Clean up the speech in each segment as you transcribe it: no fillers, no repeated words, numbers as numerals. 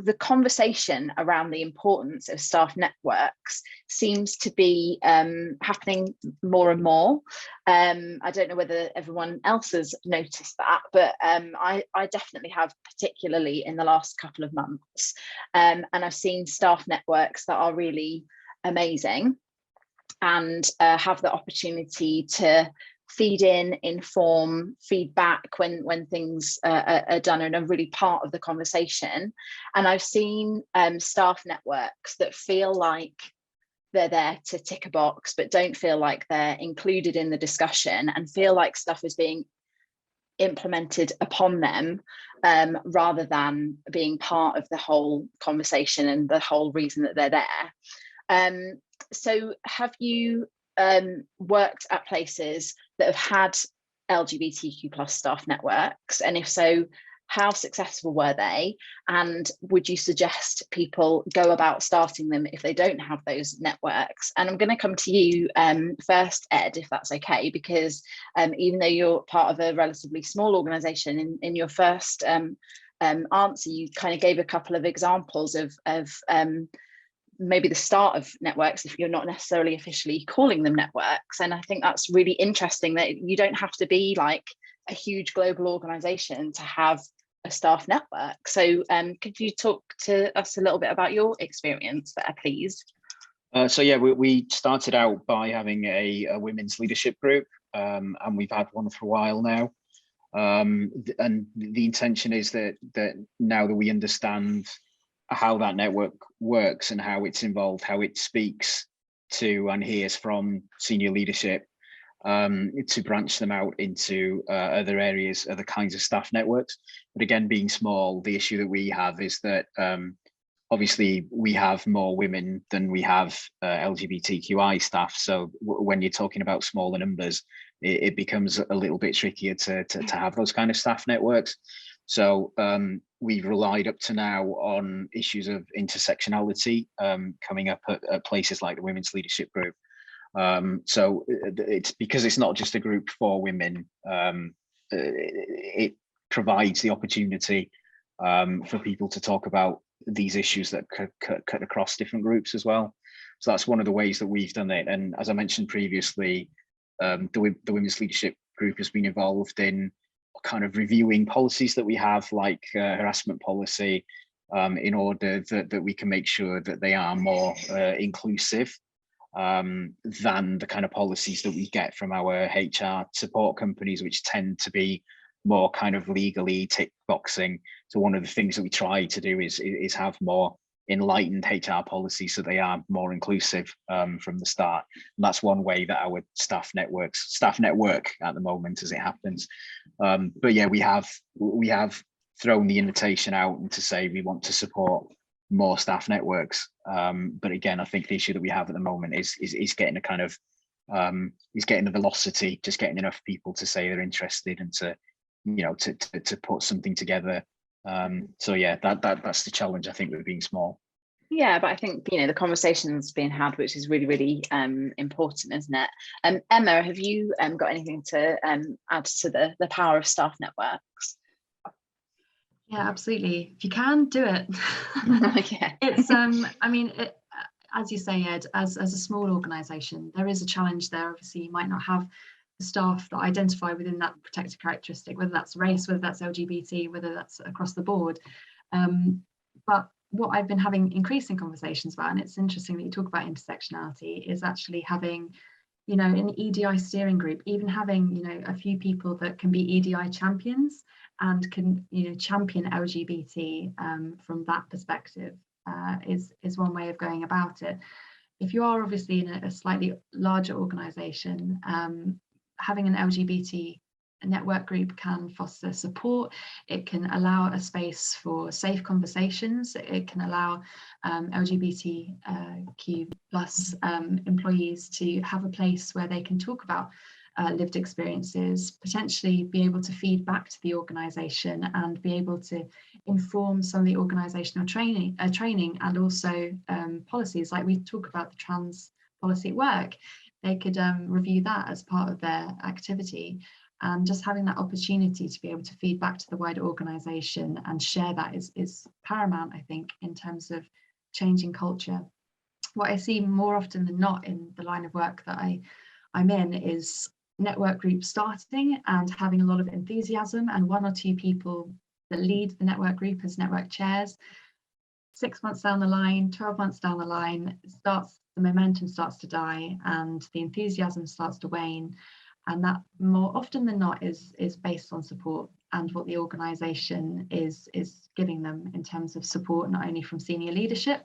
the conversation around the importance of staff networks seems to be happening more and more. I don't know whether everyone else has noticed that, but I definitely have, particularly in the last couple of months. And I've seen staff networks that are really amazing and have the opportunity to feed in, inform, feedback when things are done and are really part of the conversation. And I've seen staff networks that feel like they're there to tick a box, but don't feel like they're included in the discussion and feel like stuff is being implemented upon them rather than being part of the whole conversation and the whole reason that they're there. So have you worked at places that have had LGBTQ plus staff networks? And if so, how successful were they? And would you suggest people go about starting them if they don't have those networks? And I'm going to come to you first, Ed, if that's okay, because even though you're part of a relatively small organisation, in your first answer, you kind of gave a couple of examples of maybe the start of networks if you're not necessarily officially calling them networks. And I think that's really interesting that you don't have to be like a huge global organization to have a staff network. So could you talk to us a little bit about your experience there, please? So yeah, we started out by having a women's leadership group, and we've had one for a while now. And the intention is that now that we understand how that network works and how it's involved, how it speaks to and hears from senior leadership, to branch them out into other areas, other kinds of staff networks. But again, being small, the issue that we have is that obviously we have more women than we have LGBTQI staff. So when you're talking about smaller numbers, it becomes a little bit trickier to have those kind of staff networks. So we've relied up to now on issues of intersectionality coming up at places like the Women's Leadership Group. So it's because it's not just a group for women, it provides the opportunity for people to talk about these issues that cut across different groups as well. So that's one of the ways that we've done it. And as I mentioned previously, the Women's Leadership Group has been involved in kind of reviewing policies that we have, like harassment policy, in order that we can make sure that they are more inclusive than the kind of policies that we get from our HR support companies, which tend to be more kind of legally tick boxing. So one of the things that we try to do is have more enlightened HR policies so they are more inclusive from the start. And that's one way that our staff network at the moment, as it happens. But yeah, we have thrown the invitation out to say we want to support more staff networks. But again, I think the issue that we have at the moment is getting a kind of is getting the velocity, just getting enough people to say they're interested and to to put something together. So yeah, that's the challenge, I think, with being small. Yeah, but I think the conversation's being had, which is really, really important, isn't it? Emma, have you got anything to add to the power of staff networks? Yeah, absolutely. If you can, do it. Yeah. It's I mean, as you say, Ed, as a small organisation, there is a challenge there. Obviously, you might not have the staff that identify within that protected characteristic, whether that's race, whether that's LGBT, whether that's across the board. But what I've been having increasing conversations about, and it's interesting that you talk about intersectionality, is actually having, an EDI steering group, even having, a few people that can be EDI champions and can, champion LGBT from that perspective is one way of going about it. If you are obviously in a slightly larger organisation, having an LGBT network group can foster support. It can allow a space for safe conversations. It can allow LGBTQ plus employees to have a place where they can talk about lived experiences, potentially be able to feed back to the organisation and be able to inform some of the organisational training and also policies, like we talk about the trans policy at work. They could review that as part of their activity. And just having that opportunity to be able to feed back to the wider organisation and share that is paramount, I think, in terms of changing culture. What I see more often than not in the line of work that I'm in is network groups starting and having a lot of enthusiasm, and one or two people that lead the network group as network chairs. 6 months down the line, 12 months down the line, the momentum starts to die and the enthusiasm starts to wane. And that more often than not is based on support and what the organisation is giving them in terms of support, not only from senior leadership,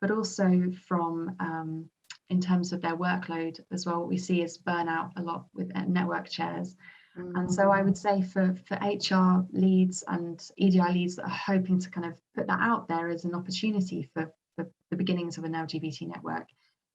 but also from in terms of their workload as well. What we see is burnout a lot with network chairs. And so I would say for HR leads and EDI leads that are hoping to kind of put that out there as an opportunity for the beginnings of an LGBT network,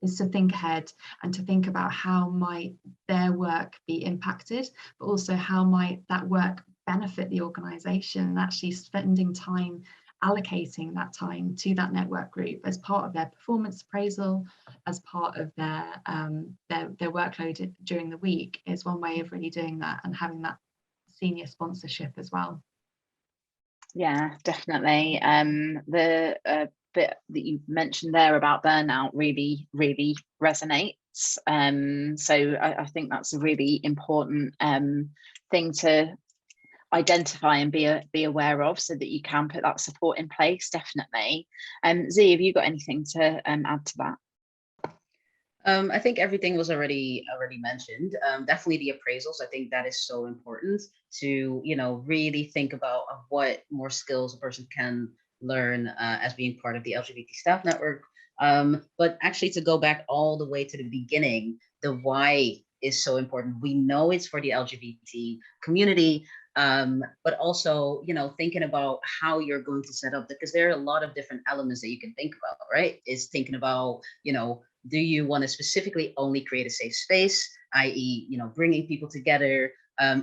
is to think ahead and to think about how might their work be impacted, but also how might that work benefit the organisation, and actually spending time allocating that time to that network group as part of their performance appraisal, as part of their workload during the week, is one way of really doing that, and having that senior sponsorship as well. Yeah, definitely. The bit that you mentioned there about burnout really resonates. So I think that's a really important thing to identify and be aware of, so that you can put that support in place. Definitely. Z, have you got anything to add to that? I think everything was already mentioned. Definitely the appraisals. I think that is so important to, really think about what more skills a person can learn as being part of the LGBT staff network. But actually, to go back all the way to the beginning, the why is so important. We know it's for the LGBT community, but also, thinking about how you're going to set up, because there are a lot of different elements that you can think about, right? Is thinking about, do you want to specifically only create a safe space, i.e., bringing people together?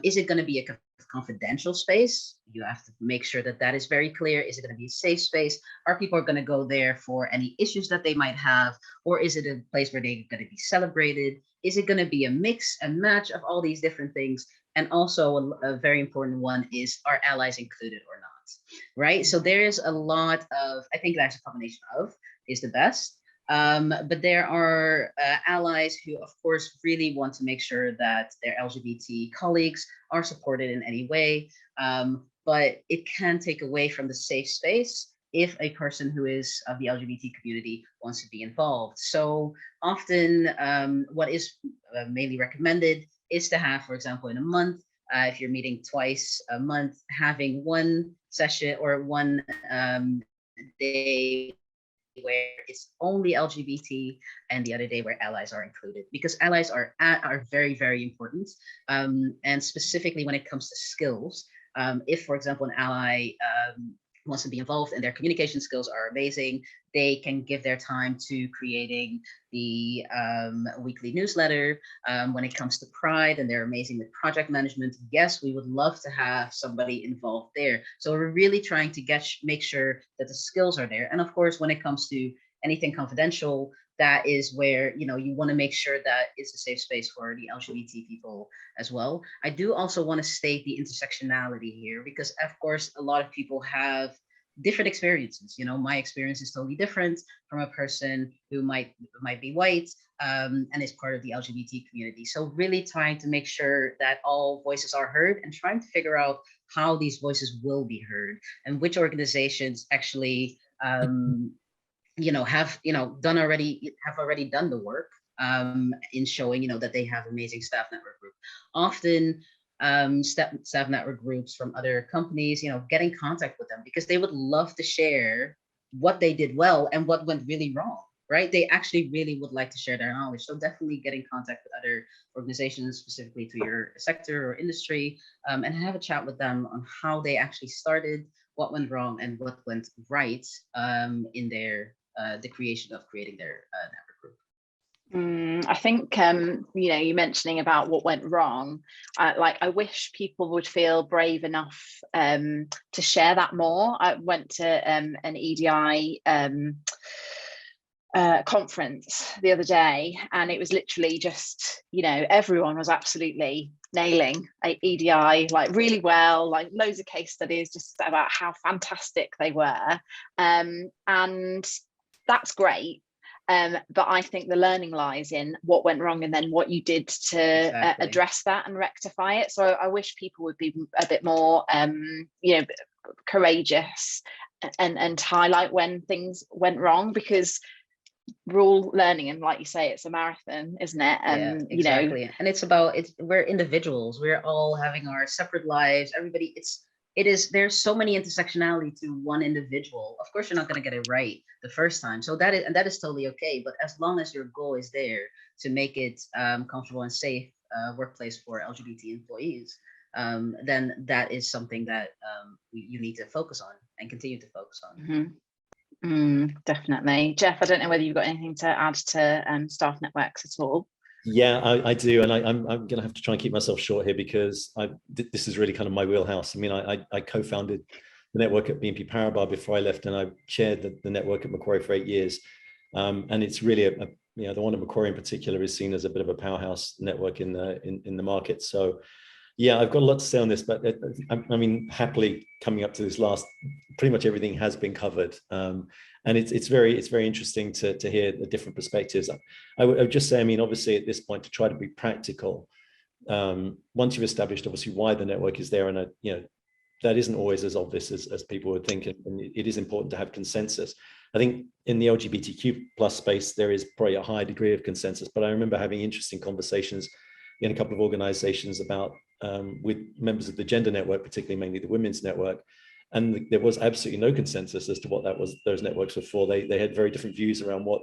Is it going to be a confidential space? You have to make sure that that is very clear. Is it going to be a safe space? Are people going to go there for any issues that they might have? Or is it a place where they're going to be celebrated? Is it going to be a mix and match of all these different things? And also a very important one is, are allies included or not, right? So there's a lot of, I think that's a combination of is the best. But there are allies who, of course, really want to make sure that their LGBT colleagues are supported in any way. But it can take away from the safe space if a person who is of the LGBT community wants to be involved. So often what is mainly recommended is to have, for example, in a month, if you're meeting twice a month, having one session or one day where it's only LGBT and the other day where allies are included, because allies are very, very important. And specifically when it comes to skills, if, for example, an ally wants to be involved and their communication skills are amazing, they can give their time to creating the weekly newsletter. When it comes to Pride, and they're amazing with project management, yes, we would love to have somebody involved there. So we're really trying to make sure that the skills are there. And of course, when it comes to anything confidential, that is where, you want to make sure that it's a safe space for the LGBT people as well. I do also want to state the intersectionality here, because of course, a lot of people have different experiences. My experience is totally different from a person who might be white and is part of the LGBT community. So really trying to make sure that all voices are heard, and trying to figure out how these voices will be heard, and which organizations actually have already done the work in showing that they have amazing staff network group. Often staff network groups from other companies, get in contact with them, because they would love to share what they did well and what went really wrong, right? They actually really would like to share their knowledge. So definitely get in contact with other organizations specifically to your sector or industry, and have a chat with them on how they actually started, what went wrong and what went right in their the creation of creating their network group. I think you mentioning about what went wrong, I wish people would feel brave enough to share that more. I went to an EDI conference the other day, and it was literally just everyone was absolutely nailing EDI like really well, like loads of case studies just about how fantastic they were, and that's great. But I think the learning lies in what went wrong and then what you did to address that and rectify it. So I wish people would be a bit more, courageous and highlight when things went wrong, because we're all learning, and like you say, it's a marathon, isn't it? And exactly. And it's about, we're individuals, we're all having our separate lives. Everybody, there's so many intersectionality to one individual. Of course, you're not going to get it right the first time. So that is totally okay. But as long as your goal is there to make it comfortable and safe workplace for LGBT employees, then that is something that you need to focus on and continue to focus on. Definitely. Jeff, I don't know whether you've got anything to add to staff networks at all. Yeah, I do, and I'm going to have to try and keep myself short here, because this is really kind of my wheelhouse. I mean, I co-founded the network at BNP Paribas before I left, and I chaired the network at Macquarie for 8 years. And it's really the one at Macquarie in particular is seen as a bit of a powerhouse network in the market. So yeah, I've got a lot to say on this, but I mean, happily coming up to this last, pretty much everything has been covered. And it's very interesting to hear the different perspectives. I would just say, I mean, obviously at this point, to try to be practical, once you've established obviously why the network is there, and that isn't always as obvious as people would think, and it is important to have consensus. I think in the LGBTQ plus space, there is probably a high degree of consensus, but I remember having interesting conversations in a couple of organizations about with members of the gender network, particularly mainly the women's network, and there was absolutely no consensus as to what those networks were for. They had very different views around what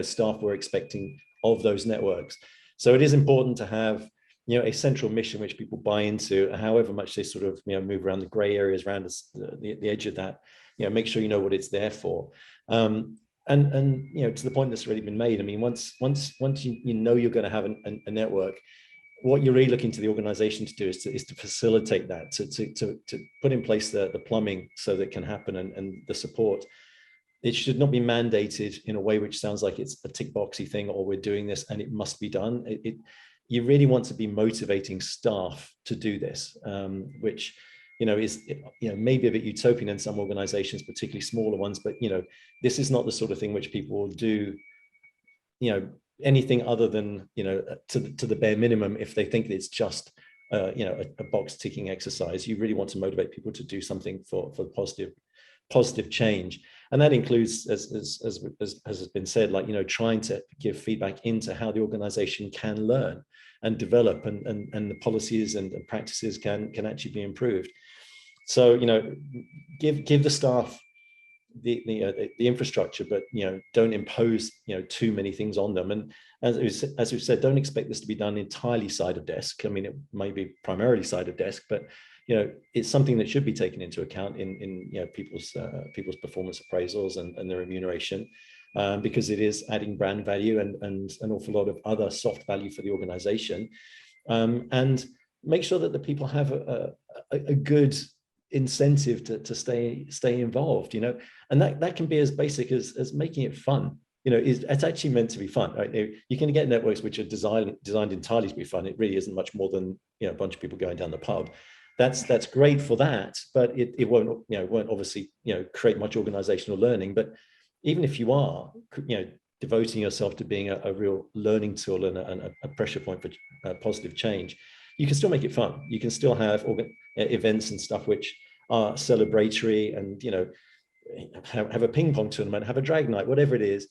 staff were expecting of those networks. So it is important to have a central mission which people buy into, however much they sort of move around the gray areas around the edge of that. Make sure you know what it's there for. And to the point that's already been made, I mean, once you know you're going to have a network, what you're really looking to the organization to do is to facilitate that, to put in place the plumbing so that it can happen, and the support. It should not be mandated in a way which sounds like it's a tick boxy thing, or we're doing this and it must be done. You really want to be motivating staff to do this, which is maybe a bit utopian in some organizations, particularly smaller ones, but this is not the sort of thing which people will do anything other than to the bare minimum if they think it's just a box ticking exercise. You really want to motivate people to do something for positive change, and that includes, as has been said, like trying to give feedback into how the organization can learn and develop, and the policies and practices can actually be improved. So give the staff the infrastructure, but don't impose too many things on them. And as we've said, don't expect this to be done entirely side of desk. I mean, it may be primarily side of desk, but it's something that should be taken into account in people's performance appraisals and their remuneration, because it is adding brand value and an awful lot of other soft value for the organization. And make sure that the people have a good incentive to stay involved, and that can be as basic as making it fun. It's actually meant to be fun, right? You can get networks which are designed entirely to be fun. It really isn't much more than a bunch of people going down the pub. That's great for that, but it won't obviously create much organizational learning. But even if you are devoting yourself to being a real learning tool and a pressure point for positive change, you can still make it fun. You can still have events and stuff which are celebratory, and have a ping pong tournament, have a drag night, whatever it is.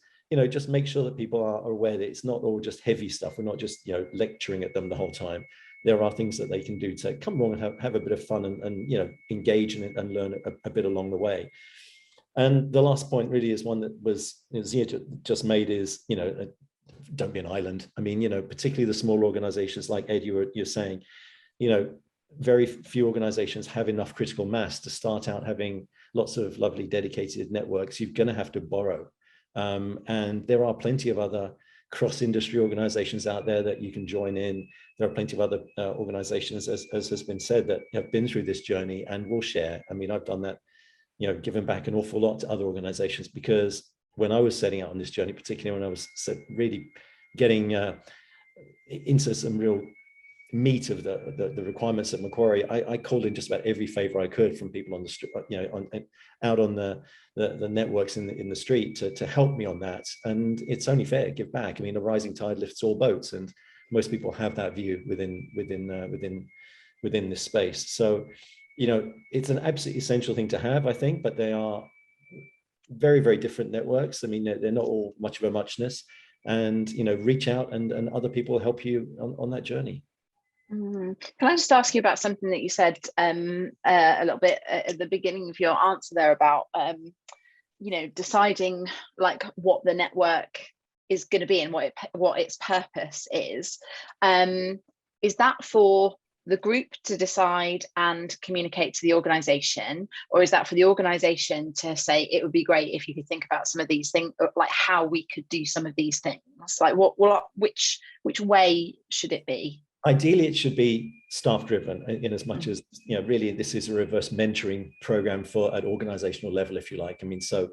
Just make sure that people are aware that it's not all just heavy stuff. We're not just lecturing at them the whole time. There are things that they can do to come along and have a bit of fun and engage in it and learn a bit along the way. And the last point really is one that was Zia just made, is don't be an island. I mean, particularly the small organizations like Ed, you're saying, very few organizations have enough critical mass to start out having lots of lovely dedicated networks. You're going to have to borrow. And there are plenty of other cross-industry organizations out there that you can join in. There are plenty of other organizations, as has been said, that have been through this journey and will share. I mean, I've done that, given back an awful lot to other organizations, because when I was setting out on this journey, particularly when I was really getting into some real meat of the requirements at Macquarie, I called in just about every favor I could from people on the street, out on the networks in the street to help me on that. And it's only fair to give back. I mean, a rising tide lifts all boats, and most people have that view within this space. So, it's an absolutely essential thing to have, I think, but they are very, very different networks. I mean, they're not all much of a muchness, and, reach out and other people will help you on that journey. Can I just ask you about something that you said a little bit at the beginning of your answer there about, deciding like what the network is going to be and what its purpose is. Is that for the group to decide and communicate to the organisation, or is that for the organisation to say it would be great if you could think about some of these things, like how we could do some of these things? Like which way should it be? Ideally, it should be staff driven, in as much as, really this is a reverse mentoring program at organizational level, if you like. I mean, so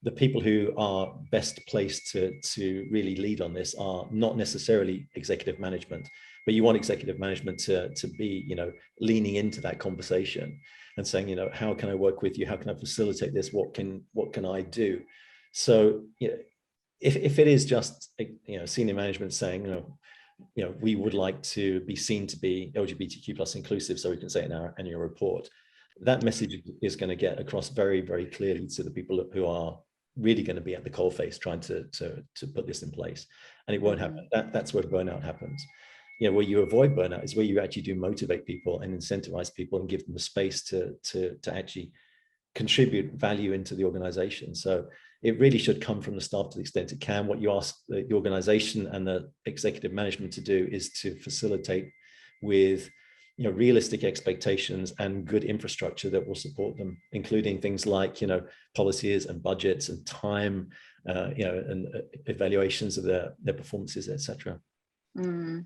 the people who are best placed to really lead on this are not necessarily executive management, but you want executive management to be, leaning into that conversation and saying, how can I work with you? How can I facilitate this? What can I do? So, if it is just, senior management saying, we would like to be seen to be LGBTQ plus inclusive, so we can say in our annual report, that message is going to get across very, very clearly to the people who are really going to be at the coalface trying to put this in place. And it won't happen. That's where burnout happens. Where you avoid burnout is where you actually do motivate people and incentivize people and give them the space to actually contribute value into the organization. So it really should come from the staff to the extent it can. What you ask the organization and the executive management to do is to facilitate with realistic expectations and good infrastructure that will support them, including things like policies and budgets and time, and evaluations of their performances, etc.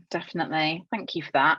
Definitely. Thank you for that.